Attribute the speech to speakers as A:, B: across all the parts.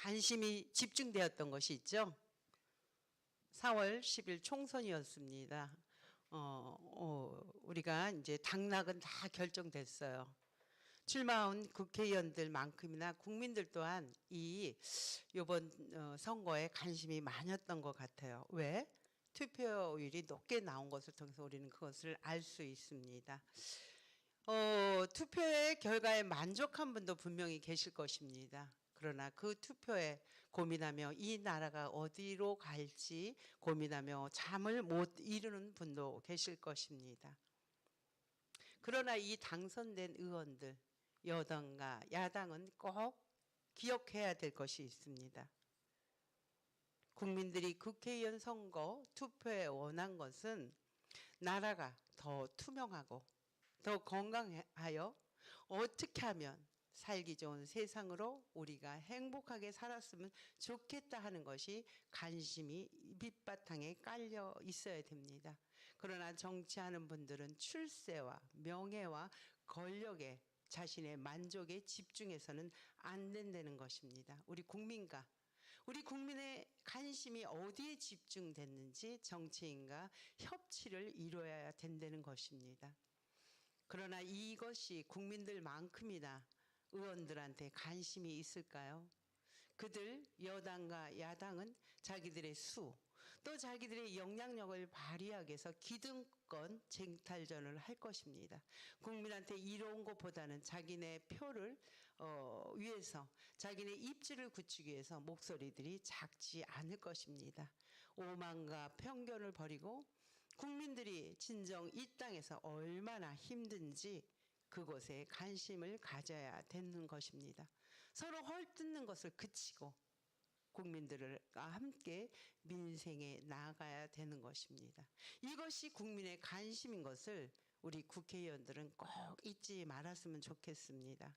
A: 관심이 집중되었던 것이 있죠. 4월 10일 총선이었습니다. 우리가 이제 당락은 다 결정됐어요. 출마한 국회의원들만큼이나 국민들 또한 이번 선거에 관심이 많았던 것 같아요. 왜? 투표율이 높게 나온 것을 통해서 우리는 그것을 알 수 있습니다. 투표의 결과에 만족한 분도 분명히 계실 것입니다. 그러나 그 투표에 고민하며 이 나라가 어디로 갈지 고민하며 잠을 못 이루는 분도 계실 것입니다. 그러나 이 당선된 의원들, 여당과 야당은 꼭 기억해야 될 것이 있습니다. 국민들이 국회의원 선거 투표에 원한 것은 나라가 더 투명하고 더 건강하여 어떻게 하면 살기 좋은 세상으로 우리가 행복하게 살았으면 좋겠다 하는 것이 관심이 밑바탕에 깔려 있어야 됩니다. 그러나 정치하는 분들은 출세와 명예와 권력에 자신의 만족에 집중해서는 안 된다는 것입니다. 우리 국민의 관심이 어디에 집중됐는지 정치인과 협치를 이루어야 된다는 것입니다. 그러나 이것이 국민들만큼이나 의원들한테 관심이 있을까요? 그들 여당과 야당은 자기들의 수, 또 자기들의 영향력을 발휘하기 위해서 기득권 쟁탈전을 할 것입니다. 국민한테 이로운 것보다는 자기네 표를 위해서 자기네 입지를 굳히기 위해서 목소리들이 작지 않을 것입니다. 오만과 편견을 버리고 국민들이 진정 이 땅에서 얼마나 힘든지 그곳에 관심을 가져야 되는 것입니다. 서로 헐뜯는 것을 그치고 국민들과 함께 민생에 나아가야 되는 것입니다. 이것이 국민의 관심인 것을 우리 국회의원들은 꼭 잊지 말았으면 좋겠습니다.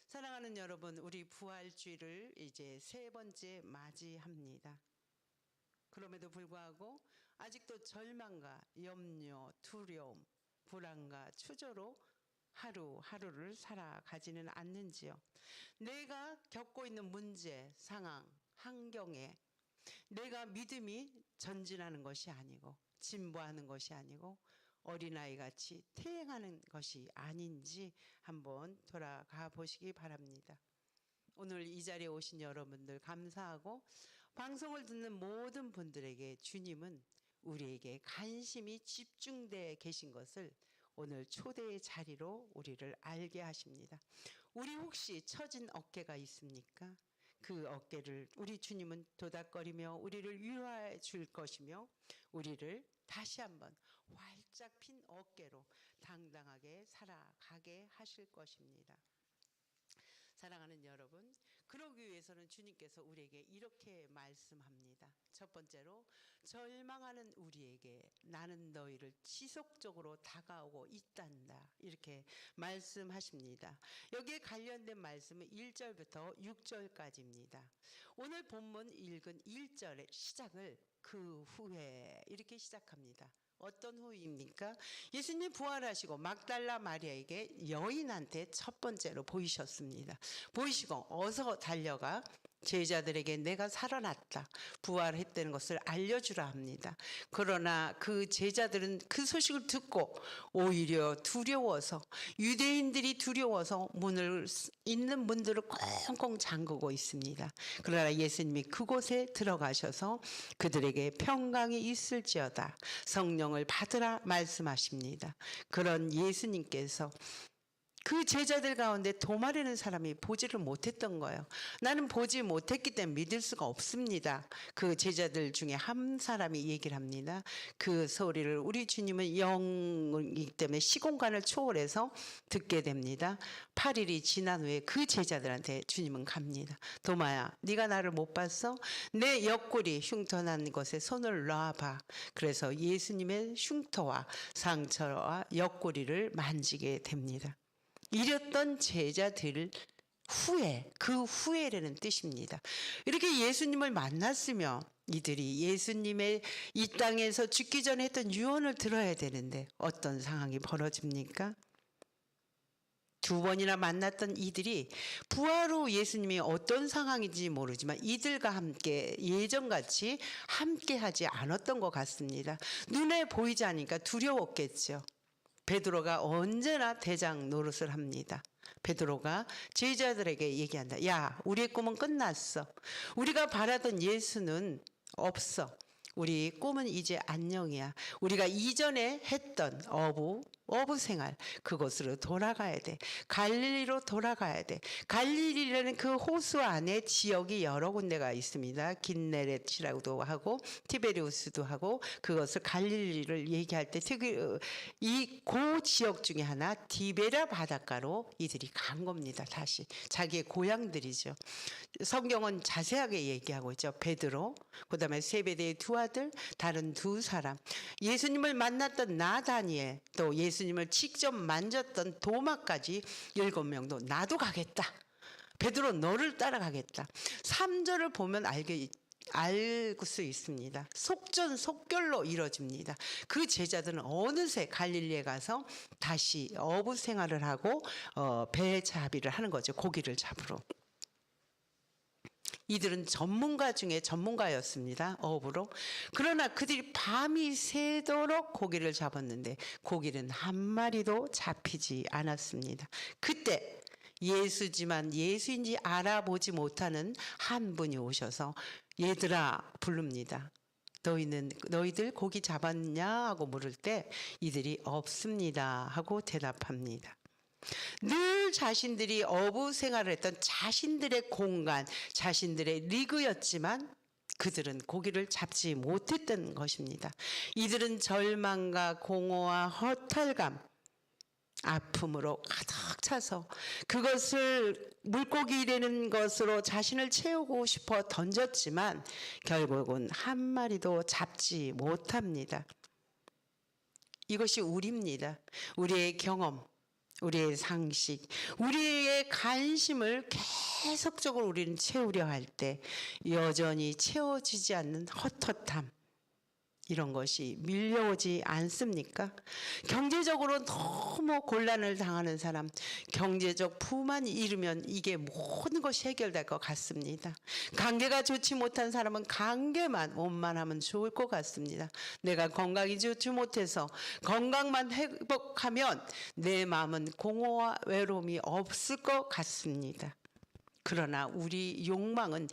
A: 사랑하는 여러분, 우리 부활주의를 이제 3번째 맞이합니다. 그럼에도 불구하고 아직도 절망과 염려, 두려움, 불안과 추조로 하루하루를 살아가지는 않는지요. 내가 겪고 있는 문제, 상황, 환경에 내가 믿음이 전진하는 것이 아니고 진보하는 것이 아니고 어린아이 같이 퇴행하는 것이 아닌지 한번 돌아가 보시기 바랍니다. 오늘 이 자리에 오신 여러분들 감사하고 방송을 듣는 모든 분들에게 주님은 우리에게 관심이 집중되어 계신 것을 오늘 초대의 자리로 우리를 알게 하십니다. 우리 혹시 처진 어깨가 있습니까? 그 어깨를 우리 주님은 도닥거리며 우리를 위로해 줄 것이며 우리를 다시 한번 활짝 핀 어깨로 당당하게 살아가게 하실 것입니다. 사랑하는 여러분, 그러기 위해서는 주님께서 우리에게 이렇게 말씀합니다. 첫 번째로 절망하는 우리에게 나는 너희를 지속적으로 다가오고 있단다 이렇게 말씀하십니다. 여기에 관련된 말씀은 1절부터 6절까지입니다. 오늘 본문 읽은 1절의 시작을 그 후에 이렇게 시작합니다. 어떤 후입니까? 예수님 부활하시고 막달라 마리아에게 여인한테 첫 번째로 보이셨습니다. 보이시고 어서 달려가 제자들에게 내가 살아났다, 부활했다는 것을 알려주라 합니다. 그러나 그 제자들은 그 소식을 듣고 오히려 두려워서 유대인들이 두려워서 문을 있는 문들을 꽁꽁 잠그고 있습니다. 그러나 예수님이 그곳에 들어가셔서 그들에게 평강이 있을지어다 성령을 받으라 말씀하십니다. 그런 예수님께서 그 제자들 가운데 도마라는 사람이 보지를 못했던 거예요. 나는 보지 못했기 때문에 믿을 수가 없습니다. 그 제자들 중에 한 사람이 얘기를 합니다. 그 소리를 우리 주님은 영이기 때문에 시공간을 초월해서 듣게 됩니다. 8일이 지난 후에 그 제자들한테 주님은 갑니다. 도마야, 네가 나를 못 봤어? 내 옆구리 흉터난 것에 손을 놔봐. 그래서 예수님의 흉터와 상처와 옆구리를 만지게 됩니다. 이랬던 제자들 후에, 그 후에라는 뜻입니다. 이렇게 예수님을 만났으며 이들이 예수님의 이 땅에서 죽기 전에 했던 유언을 들어야 되는데 어떤 상황이 벌어집니까? 두 번이나 만났던 이들이 부활 후 예수님이 어떤 상황인지 모르지만 이들과 함께 예전같이 함께하지 않았던 것 같습니다. 눈에 보이지 않으니까 두려웠겠죠. 베드로가 언제나 대장 노릇을 합니다. 베드로가 제자들에게 얘기한다. 야, 우리의 꿈은 끝났어. 우리가 바라던 예수는 없어. 우리 꿈은 이제 안녕이야. 우리가 이전에 했던 어부 생활, 그곳으로 돌아가야 돼. 갈릴리로 돌아가야 돼. 갈릴리라는 그 호수 안에 지역이 여러 군데가 있습니다. 긴네렛이라고도 하고 티베리우스도 하고, 그것을 갈릴리를 얘기할 때 특히 그 지역 중에 하나 디베랴 바닷가로 이들이 간 겁니다. 다시 자기의 고향들이죠. 성경은 자세하게 얘기하고 있죠. 베드로, 그다음에 세베대의 두 아들, 다른 두 사람, 예수님을 만났던 나다니엘, 또 예수님을 직접 만졌던 도마까지 7명도 나도 가겠다. 베드로 너를 따라가겠다. 3절을 보면 알 수 있습니다. 속전속결로 이루어집니다. 그 제자들은 어느새 갈릴리에 가서 다시 어부 생활을 하고 배잡이를 하는 거죠. 고기를 잡으러. 이들은 전문가 중에 전문가였습니다. 어부로. 그러나 그들이 밤이 새도록 고기를 잡았는데 고기는 한 마리도 잡히지 않았습니다. 그때 예수지만 예수인지 알아보지 못하는 한 분이 오셔서 얘들아 부릅니다. 너희들 고기 잡았냐 하고 물을 때 이들이 없습니다 하고 대답합니다. 늘 자신들이 어부 생활을 했던 자신들의 공간, 자신들의 리그였지만 그들은 고기를 잡지 못했던 것입니다. 이들은 절망과 공허와 허탈감, 아픔으로 가득 차서 그것을 물고기라는 것으로 자신을 채우고 싶어 던졌지만 결국은 한 마리도 잡지 못합니다. 이것이 우리입니다. 우리의 경험, 우리의 상식, 우리의 관심을 계속적으로 우리는 채우려 할 때 여전히 채워지지 않는 헛헛함, 이런 것이 밀려오지 않습니까? 경제적으로 너무 곤란을 당하는 사람, 경제적 부만 이루면 이게 모든 것이 해결될 것 같습니다. 관계가 좋지 못한 사람은 관계만 원만하면 좋을 것 같습니다. 내가 건강이 좋지 못해서 건강만 회복하면 내 마음은 공허와 외로움이 없을 것 같습니다. 그러나 우리 욕망은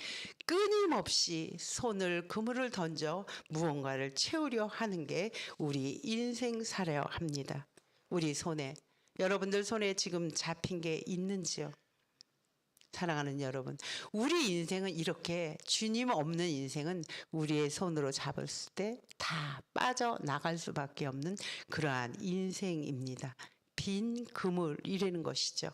A: 끊임없이 손을 그물을 던져 무언가를 채우려 하는 게 우리 인생사려 합니다. 우리 손에, 여러분들 손에 지금 잡힌 게 있는지요? 사랑하는 여러분, 우리 인생은 이렇게, 주님 없는 인생은 우리의 손으로 잡았을 때 다 빠져나갈 수밖에 없는 그러한 인생입니다. 빈 그물이라는 것이죠.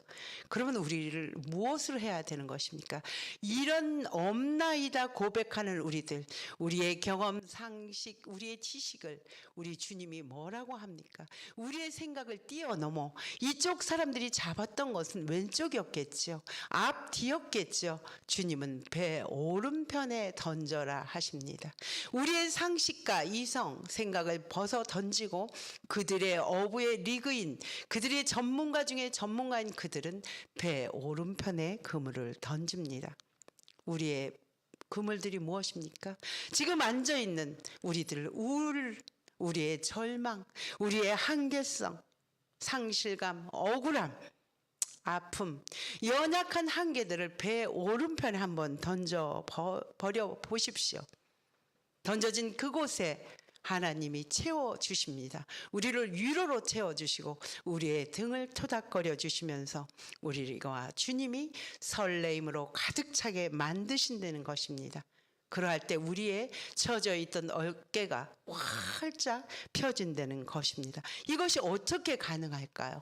A: 그러면 우리를 무엇을 해야 되는 것입니까? 이런 없나이다 고백하는 우리들, 우리의 경험, 상식, 우리의 지식을 우리 주님이 뭐라고 합니까? 우리의 생각을 뛰어넘어 이쪽 사람들이 잡았던 것은 왼쪽이었겠죠. 앞뒤였겠죠. 주님은 배 오른편에 던져라 하십니다. 우리의 상식과 이성, 생각을 벗어 던지고 그들의 어부의 리그인, 그들의 전문가 중에 전문가인 그들은 배 오른편에 그물을 던집니다. 우리의 그물들이 무엇입니까? 지금 앉아있는 우리들, 우리의 절망, 우리의 한계성, 상실감, 억울함, 아픔, 연약한 한계들을 배 오른편에 한번 버려 보십시오. 던져진 그곳에 하나님이 채워주십니다. 우리를 위로로 채워주시고 우리의 등을 토닥거려 주시면서 우리가 주님이 설레임으로 가득 차게 만드신다는 것입니다. 그러할 때 우리의 처져 있던 어깨가 활짝 펴진다는 것입니다. 이것이 어떻게 가능할까요?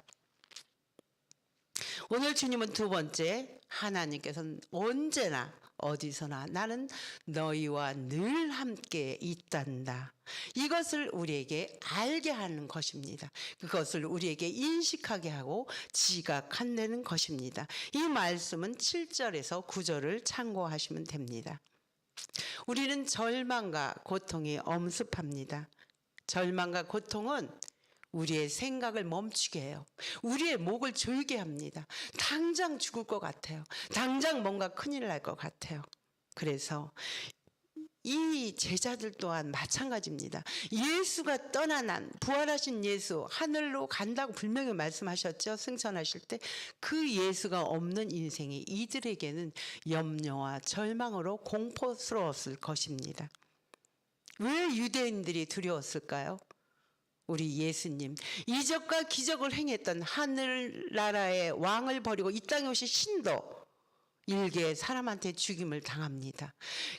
A: 오늘 주님은 두 번째, 하나님께서는 언제나 어디서나 나는 너희와 늘 함께 있단다. 이것을 우리에게 알게 하는 것입니다. 그것을 우리에게 인식하게 하고 지각한다는 것입니다. 이 말씀은 7절에서 9절을 참고하시면 됩니다. 우리는 절망과 고통이 엄습합니다. 절망과 고통은 우리의 생각을 멈추게 해요. 우리의 목을 졸게 합니다. 당장 죽을 것 같아요. 당장 뭔가 큰일 날 것 같아요. 그래서 이 제자들 또한 마찬가지입니다. 예수가 떠난 부활하신 예수 하늘로 간다고 분명히 말씀하셨죠. 승천하실 때 그 예수가 없는 인생이 이들에게는 염려와 절망으로 공포스러웠을 것입니다. 왜 유대인들이 두려웠을까요? 우리 예수님 이적과 기적을 행했던 하늘나라의 왕을 버리고 이 땅에 오신 신도 일개 사람한테 죽임을 당합니다.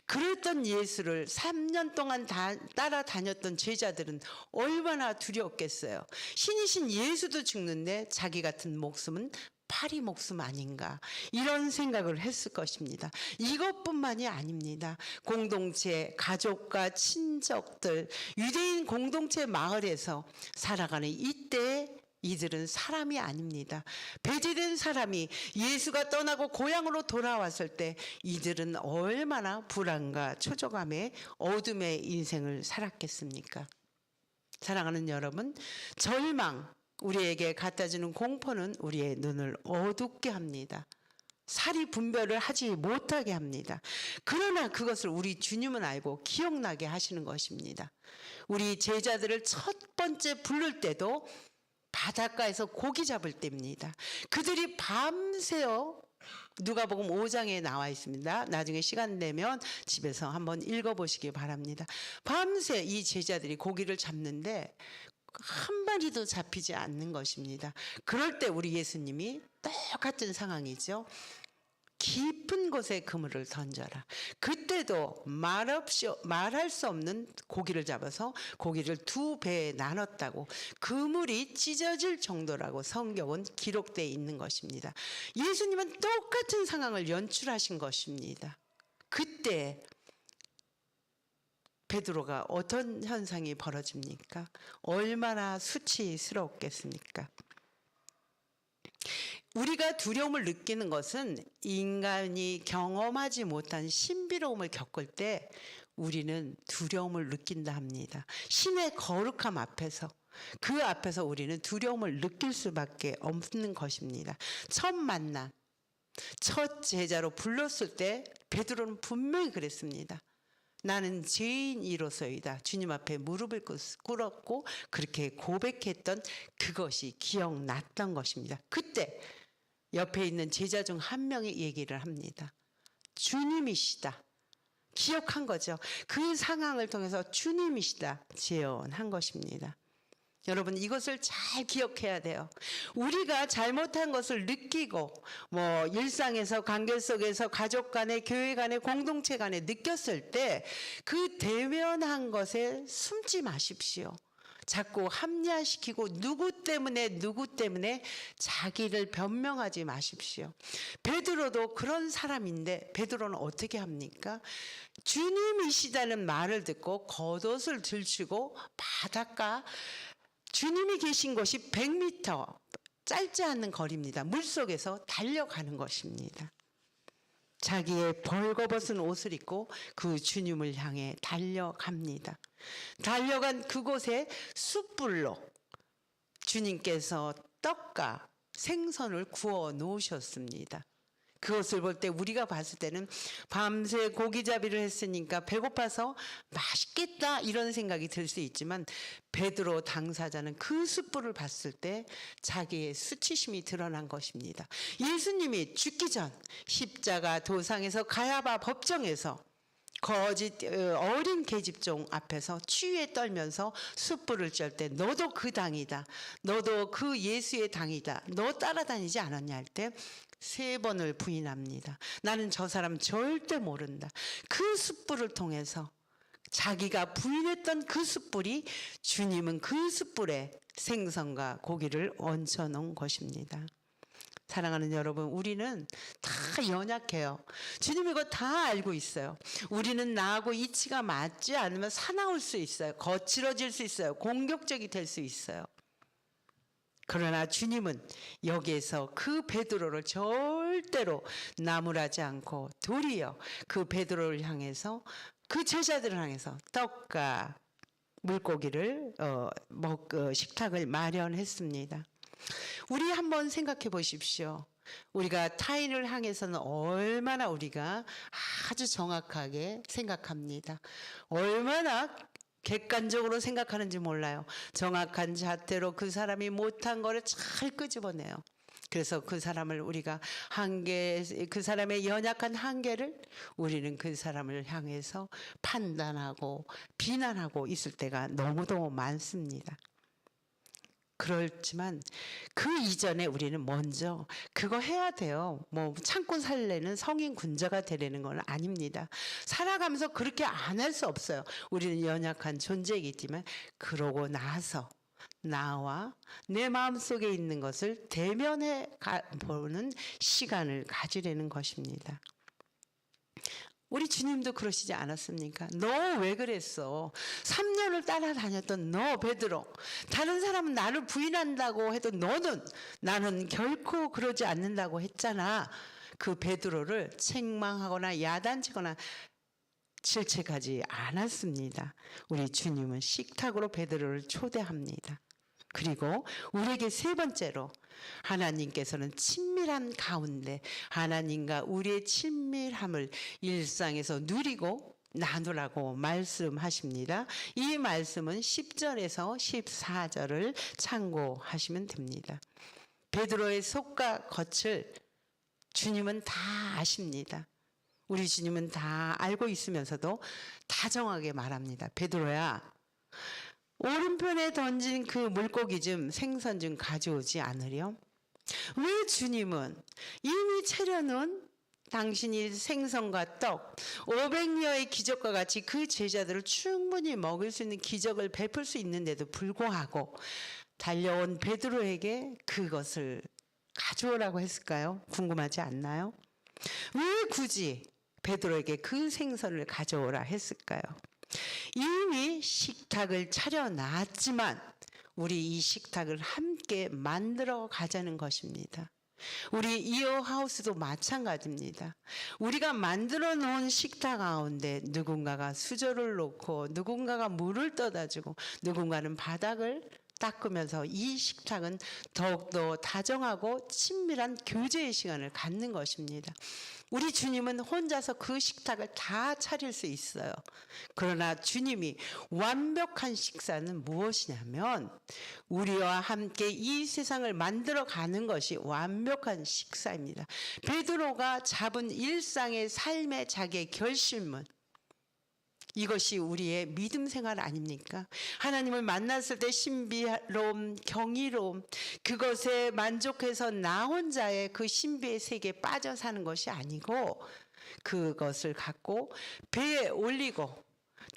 A: 그랬던 예수를 3년 동안 따라다녔던 제자들은 얼마나 두려웠겠어요. 신이신 예수도 죽는데 자기 같은 목숨은 파리 목숨 아닌가, 이런 생각을 했을 것입니다. 이것뿐만이 아닙니다. 공동체, 가족과 친척들, 유대인 공동체 마을에서 살아가는 이때 이들은 사람이 아닙니다. 배제된 사람이 예수가 떠나고 고향으로 돌아왔을 때 이들은 얼마나 불안과 초조감에 어둠의 인생을 살았겠습니까? 사랑하는 여러분, 절망, 우리에게 갖다주는 공포는 우리의 눈을 어둡게 합니다. 사리 분별을 하지 못하게 합니다. 그러나 그것을 우리 주님은 알고 기억나게 하시는 것입니다. 우리 제자들을 첫 번째 부를 때도 바닷가에서 고기 잡을 때입니다. 그들이 밤새워, 누가복음 5장에 나와 있습니다. 나중에 시간 되면 집에서 한번 읽어보시기 바랍니다. 밤새 이 제자들이 고기를 잡는데 한 마리도 잡히지 않는 것입니다. 그럴 때 우리 예수님이 똑같은 상황이죠. 깊은 곳에 그물을 던져라. 그때도 말할 수 없는 고기를 잡아서 고기를 2배에 나눴다고, 그물이 찢어질 정도라고 성경은 기록되어 있는 것입니다. 예수님은 똑같은 상황을 연출하신 것입니다. 그때 베드로가 어떤 현상이 벌어집니까? 얼마나 수치스럽겠습니까? 우리가 두려움을 느끼는 것은 인간이 경험하지 못한 신비로움을 겪을 때 우리는 두려움을 느낀다 합니다. 신의 거룩함 앞에서, 그 앞에서 우리는 두려움을 느낄 수밖에 없는 것입니다. 첫 만남, 첫 제자로 불렀을 때 베드로는 분명히 그랬습니다. 나는 죄인이로서이다. 주님 앞에 무릎을 꿇었고 그렇게 고백했던 그것이 기억났던 것입니다. 그때 옆에 있는 제자 중 한 명이 얘기를 합니다. 주님이시다. 기억한 거죠. 그 상황을 통해서 주님이시다 재현한 것입니다. 여러분, 이것을 잘 기억해야 돼요. 우리가 잘못한 것을 느끼고 일상에서, 관계 속에서, 가족 간에, 교회 간에, 공동체 간에 느꼈을 때 그 대면한 것에 숨지 마십시오. 자꾸 합리화시키고 누구 때문에 자기를 변명하지 마십시오. 베드로도 그런 사람인데 베드로는 어떻게 합니까? 주님이시다는 말을 듣고 겉옷을 들추고 바닷가, 주님이 계신 곳이 100m, 짧지 않은 거리입니다. 물속에서 달려가는 것입니다. 자기의 벌거벗은 옷을 입고 그 주님을 향해 달려갑니다. 달려간 그곳에 숯불로 주님께서 떡과 생선을 구워 놓으셨습니다. 그것을 볼 때 우리가 봤을 때는 밤새 고기잡이를 했으니까 배고파서 맛있겠다 이런 생각이 들 수 있지만, 베드로 당사자는 그 숯불을 봤을 때 자기의 수치심이 드러난 것입니다. 예수님이 죽기 전 십자가 도상에서 가야바 법정에서 거짓 어린 계집종 앞에서 추위에 떨면서 숯불을 쬐을 때 너도 그 당이다, 너도 그 예수의 당이다, 너 따라다니지 않았냐 할 때 3번을 부인합니다. 나는 저 사람 절대 모른다. 그 숯불을 통해서 자기가 부인했던 그 숯불이, 주님은 그 숯불에 생선과 고기를 얹혀 놓은 것입니다. 사랑하는 여러분, 우리는 다 연약해요. 주님 이거 다 알고 있어요. 우리는 나하고 이치가 맞지 않으면 사나울 수 있어요. 거칠어질 수 있어요. 공격적이 될 수 있어요. 그러나 주님은 여기에서 그 베드로를 절대로 나무라지 않고 도리어 그 베드로를 향해서, 그 제자들을 향해서 떡과 물고기를 식탁을 마련했습니다. 우리 한번 생각해 보십시오. 우리가 타인을 향해서는 얼마나 우리가 아주 정확하게 생각합니다. 얼마나 객관적으로 생각하는지 몰라요. 정확한 잣대로 그 사람이 못한 거를 잘 끄집어내요. 그래서 그 사람을 우리가 그 사람의 연약한 한계를 우리는 그 사람을 향해서 판단하고 비난하고 있을 때가 너무도 많습니다. 그렇지만 그 이전에 우리는 먼저 그거 해야 돼요. 뭐 참고 살래는 성인 군자가 되려는 건 아닙니다. 살아가면서 그렇게 안 할 수 없어요. 우리는 연약한 존재이기지만 그러고 나서 나와 내 마음속에 있는 것을 대면해 보는 시간을 가지려는 것입니다. 우리 주님도 그러시지 않았습니까? 너 왜 그랬어? 3년을 따라다녔던 너 베드로, 다른 사람은 나를 부인한다고 해도 나는 결코 그러지 않는다고 했잖아. 그 베드로를 책망하거나 야단치거나 질책하지 않았습니다. 우리 주님은 식탁으로 베드로를 초대합니다. 그리고 우리에게 세 번째로 하나님께서는 친밀한 가운데 하나님과 우리의 친밀함을 일상에서 누리고 나누라고 말씀하십니다. 이 말씀은 10절에서 14절을 참고하시면 됩니다. 베드로의 속과 겉을 주님은 다 아십니다. 우리 주님은 다 알고 있으면서도 다정하게 말합니다. 베드로야, 오른편에 던진 그 물고기 생선 좀 가져오지 않으렴? 왜 주님은 이미 차려놓은 당신이 생선과 떡 500여의 기적과 같이 그 제자들을 충분히 먹일 수 있는 기적을 베풀 수 있는데도 불구하고 달려온 베드로에게 그것을 가져오라고 했을까요? 궁금하지 않나요? 왜 굳이 베드로에게 그 생선을 가져오라 했을까요? 이미 식탁을 차려놨지만 우리 이 식탁을 함께 만들어 가자는 것입니다. 우리 이어하우스도 마찬가지입니다. 우리가 만들어 놓은 식탁 가운데 누군가가 수저를 놓고 누군가가 물을 떠다 주고 누군가는 바닥을 닦으면서 이 식탁은 더욱더 다정하고 친밀한 교제의 시간을 갖는 것입니다. 우리 주님은 혼자서 그 식탁을 다 차릴 수 있어요. 그러나 주님이 완벽한 식사는 무엇이냐면 우리와 함께 이 세상을 만들어가는 것이 완벽한 식사입니다. 베드로가 잡은 일상의 삶의 자기의 결실문, 이것이 우리의 믿음 생활 아닙니까? 하나님을 만났을 때 신비로움, 경이로움, 그것에 만족해서 나 혼자의 그 신비의 세계에 빠져 사는 것이 아니고 그것을 갖고 배에 올리고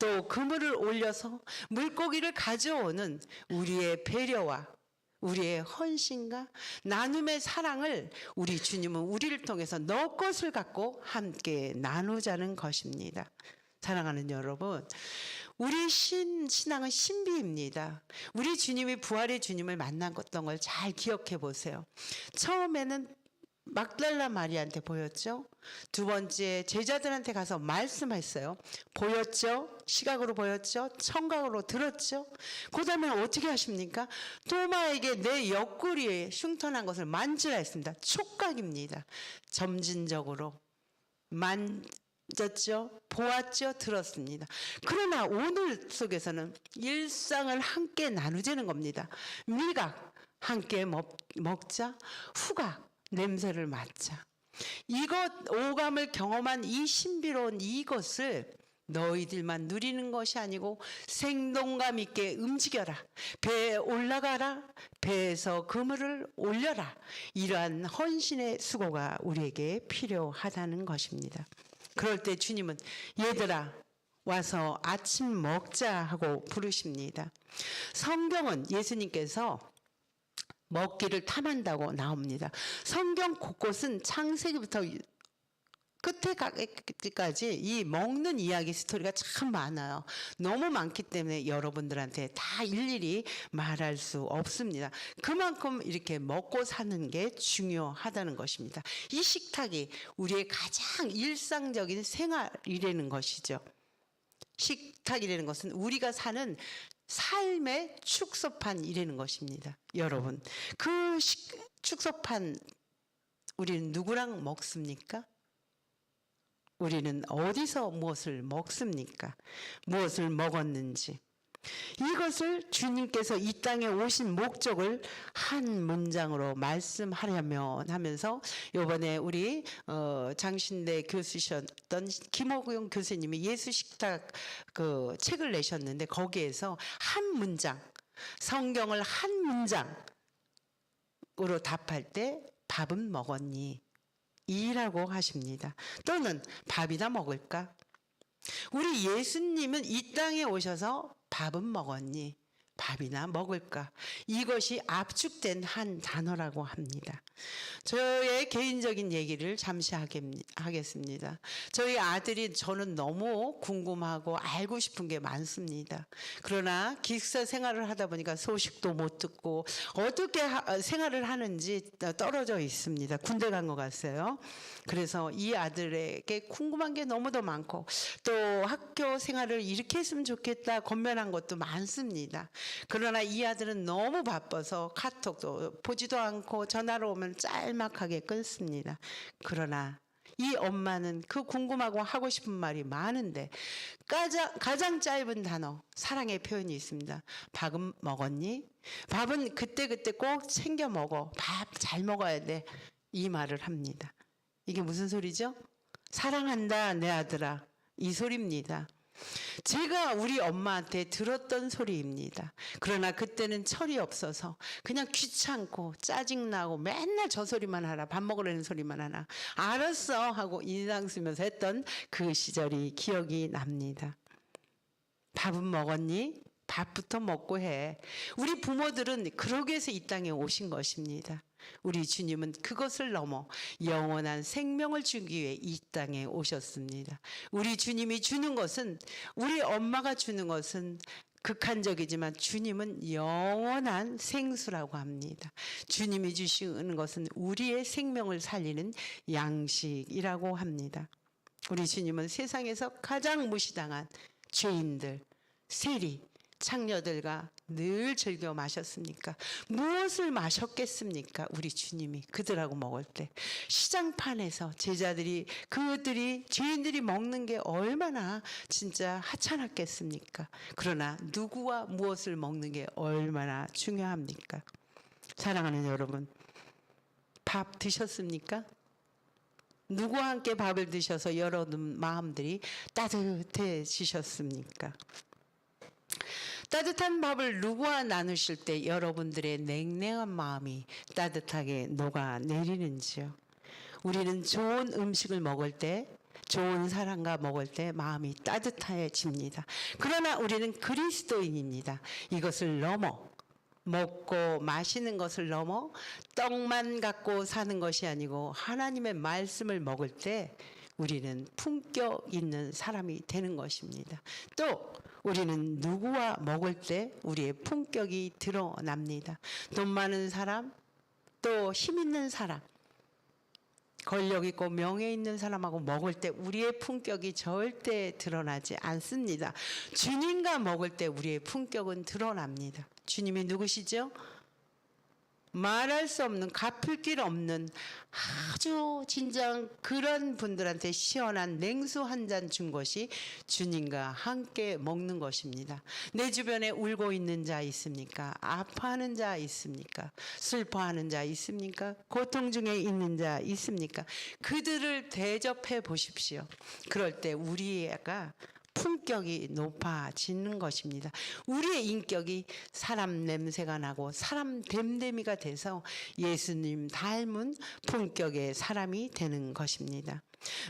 A: 또 그물을 올려서 물고기를 가져오는 우리의 배려와 우리의 헌신과 나눔의 사랑을 우리 주님은 우리를 통해서 너 것을 갖고 함께 나누자는 것입니다. 사랑하는 여러분, 우리 신앙은 신비입니다. 우리 주님이 부활의 주님을 만났던 걸 잘 기억해 보세요. 처음에는 막달라 마리아한테 보였죠. 두 번째 제자들한테 가서 말씀했어요. 보였죠? 시각으로 보였죠? 청각으로 들었죠? 그 다음에 어떻게 하십니까? 토마에게 내 옆구리에 흉터난 것을 만지라 했습니다. 촉각입니다. 점진적으로 만졌죠? 보았죠? 들었습니다. 그러나 오늘 속에서는 일상을 함께 나누자는 겁니다. 미각 함께 먹자. 후각 냄새를 맡자. 이것 오감을 경험한 이 신비로운 이것을 너희들만 누리는 것이 아니고 생동감 있게 움직여라. 배에 올라가라. 배에서 그물을 올려라. 이러한 헌신의 수고가 우리에게 필요하다는 것입니다. 그럴 때 주님은 얘들아 와서 아침 먹자 하고 부르십니다. 성경은 예수님께서 먹기를 탐한다고 나옵니다. 성경 곳곳은 창세기부터 끝에까지 이 먹는 이야기 스토리가 참 많아요. 너무 많기 때문에 여러분들한테 다 일일이 말할 수 없습니다. 그만큼 이렇게 먹고 사는 게 중요하다는 것입니다. 이 식탁이 우리의 가장 일상적인 생활이라는 것이죠. 식탁이라는 것은 우리가 사는 삶의 축소판 이라는 것입니다. 여러분, 축소판 우리는 누구랑 먹습니까? 우리는 어디서 무엇을 먹습니까? 무엇을 먹었는지. 이것을 주님께서 이 땅에 오신 목적을 한 문장으로 말씀하려면 하면서 이번에 우리 장신대 교수셨던 김호경 교수님이 예수식탁 그 책을 내셨는데 거기에서 한 문장, 성경을 한 문장으로 답할 때 밥은 먹었니? 이라고 하십니다. 또는 밥이나 먹을까? 우리 예수님은 이 땅에 오셔서 밥은 먹었니? 밥이나 먹을까? 이것이 압축된 한 단어라고 합니다. 저의 개인적인 얘기를 잠시 하겠습니다. 저희 아들이 저는 너무 궁금하고 알고 싶은 게 많습니다. 그러나 기숙사 생활을 하다 보니까 소식도 못 듣고 어떻게 생활을 하는지 떨어져 있습니다. 군대 간 것 같아요. 그래서 이 아들에게 궁금한 게 너무도 많고 또 학교 생활을 이렇게 했으면 좋겠다 권면한 것도 많습니다. 그러나 이 아들은 너무 바빠서 카톡도 보지도 않고 전화로 오면 짤막하게 끊습니다. 그러나 이 엄마는 그 궁금하고 하고 싶은 말이 많은데 가장 짧은 단어 사랑의 표현이 있습니다. 밥은 먹었니? 밥은 그때그때 꼭 챙겨 먹어. 밥 잘 먹어야 돼. 이 말을 합니다. 이게 무슨 소리죠? 사랑한다 내 아들아. 이 소리입니다. 제가 우리 엄마한테 들었던 소리입니다. 그러나 그때는 철이 없어서 그냥 귀찮고 짜증나고 맨날 저 소리만 하라. 밥 먹으라는 소리만 하나. 알았어 하고 인상 쓰면서 했던 그 시절이 기억이 납니다. 밥은 먹었니? 밥부터 먹고 해. 우리 부모들은 그러기 위해서 이 땅에 오신 것입니다. 우리 주님은 그것을 넘어 영원한 생명을 주기 위해 이 땅에 오셨습니다. 우리 주님이 주는 것은, 우리 엄마가 주는 것은 극한적이지만 주님은 영원한 생수라고 합니다. 주님이 주시는 것은 우리의 생명을 살리는 양식이라고 합니다. 우리 주님은 세상에서 가장 무시당한 죄인들, 세리, 창녀들과 늘 즐겨 마셨습니까? 무엇을 마셨겠습니까? 우리 주님이 그들하고 먹을 때 시장판에서 그들이 죄인들이 먹는 게 얼마나 진짜 하찮았겠습니까? 그러나 누구와 무엇을 먹는 게 얼마나 중요합니까? 사랑하는 여러분, 밥 드셨습니까? 누구와 함께 밥을 드셔서 여러분 마음들이 따뜻해지셨습니까? 따뜻한 밥을 누구와 나누실 때 여러분들의 냉랭한 마음이 따뜻하게 녹아내리는지요? 우리는 좋은 음식을 먹을 때, 좋은 사람과 먹을 때 마음이 따뜻해집니다. 그러나 우리는 그리스도인입니다. 이것을 넘어, 먹고 마시는 것을 넘어 떡만 갖고 사는 것이 아니고 하나님의 말씀을 먹을 때 우리는 품격 있는 사람이 되는 것입니다. 또 우리는 누구와 먹을 때 우리의 품격이 드러납니다. 돈 많은 사람, 또 힘 있는 사람, 권력 있고 명예 있는 사람하고 먹을 때 우리의 품격이 절대 드러나지 않습니다. 주님과 먹을 때 우리의 품격은 드러납니다. 주님이 누구시죠? 말할 수 없는, 갚을 길 없는 아주 진정 그런 분들한테 시원한 냉수 한 잔 준 것이 주님과 함께 먹는 것입니다. 내 주변에 울고 있는 자 있습니까? 아파하는 자 있습니까? 슬퍼하는 자 있습니까? 고통 중에 있는 자 있습니까? 그들을 대접해 보십시오. 그럴 때 우리가 품격이 높아지는 것입니다. 우리의 인격이 사람 냄새가 나고 사람 됨됨이가 돼서 예수님 닮은 품격의 사람이 되는 것입니다.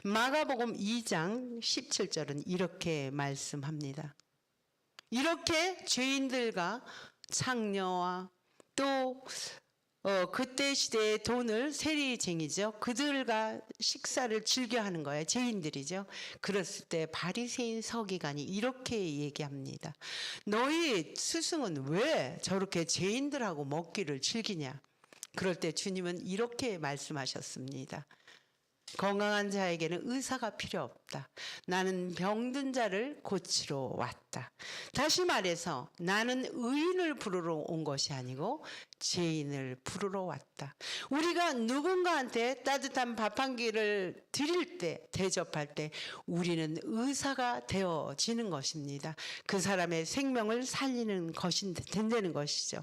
A: 마가복음 2장 17절은 이렇게 말씀합니다. 이렇게 죄인들과 창녀와 또 그때 시대의 돈을 세리쟁이죠. 그들과 식사를 즐겨하는 거예요. 죄인들이죠. 그랬을 때 바리새인 서기관이 이렇게 얘기합니다. 너희 스승은 왜 저렇게 죄인들하고 먹기를 즐기냐? 그럴 때 주님은 이렇게 말씀하셨습니다. 건강한 자에게는 의사가 필요 없다. 나는 병든 자를 고치러 왔다. 다시 말해서 나는 의인을 부르러 온 것이 아니고 죄인을 부르러 왔다. 우리가 누군가한테 따뜻한 밥 한 끼를 드릴 때, 대접할 때 우리는 의사가 되어지는 것입니다. 그 사람의 생명을 살리는 것이 된다는 것이죠.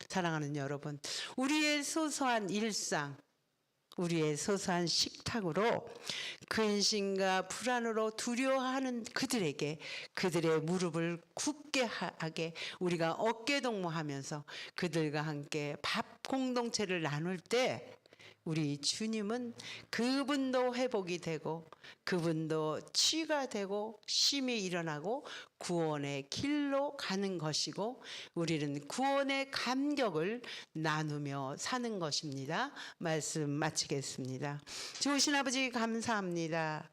A: 사랑하는 여러분, 우리의 소소한 일상, 우리의 소소한 식탁으로 근심과 불안으로 두려워하는 그들에게 그들의 무릎을 굳게 하게 우리가 어깨동무하면서 그들과 함께 밥 공동체를 나눌 때 우리 주님은 그분도 회복이 되고 그분도 치유가 되고 쉼이 일어나고 구원의 길로 가는 것이고 우리는 구원의 감격을 나누며 사는 것입니다. 말씀 마치겠습니다. 좋으신 아버지 감사합니다.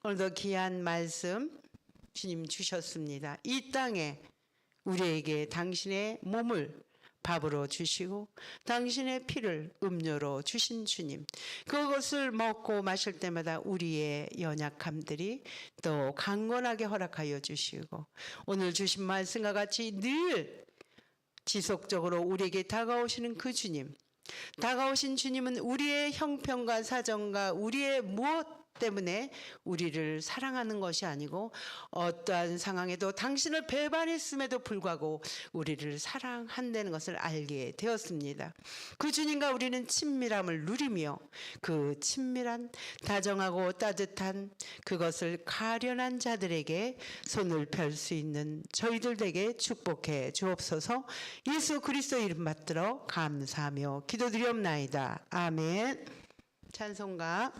A: 오늘도 귀한 말씀 주님 주셨습니다. 이 땅에 우리에게 당신의 몸을 밥으로 주시고 당신의 피를 음료로 주신 주님, 그것을 먹고 마실 때마다 우리의 연약함들이 또 강건하게 허락하여 주시고 오늘 주신 말씀과 같이 늘 지속적으로 우리에게 다가오시는 그 주님, 다가오신 주님은 우리의 형편과 사정과 우리의 무엇 때문에 우리를 사랑하는 것이 아니고 어떠한 상황에도 당신을 배반했음에도 불구하고 우리를 사랑한다는 것을 알게 되었습니다. 그 주님과 우리는 친밀함을 누리며 그 친밀한 다정하고 따뜻한 그것을 가련한 자들에게 손을 펼 수 있는 저희들 되게 축복해 주옵소서. 예수 그리스도 이름 받들어 감사하며 기도드리옵나이다. 아멘. 찬송가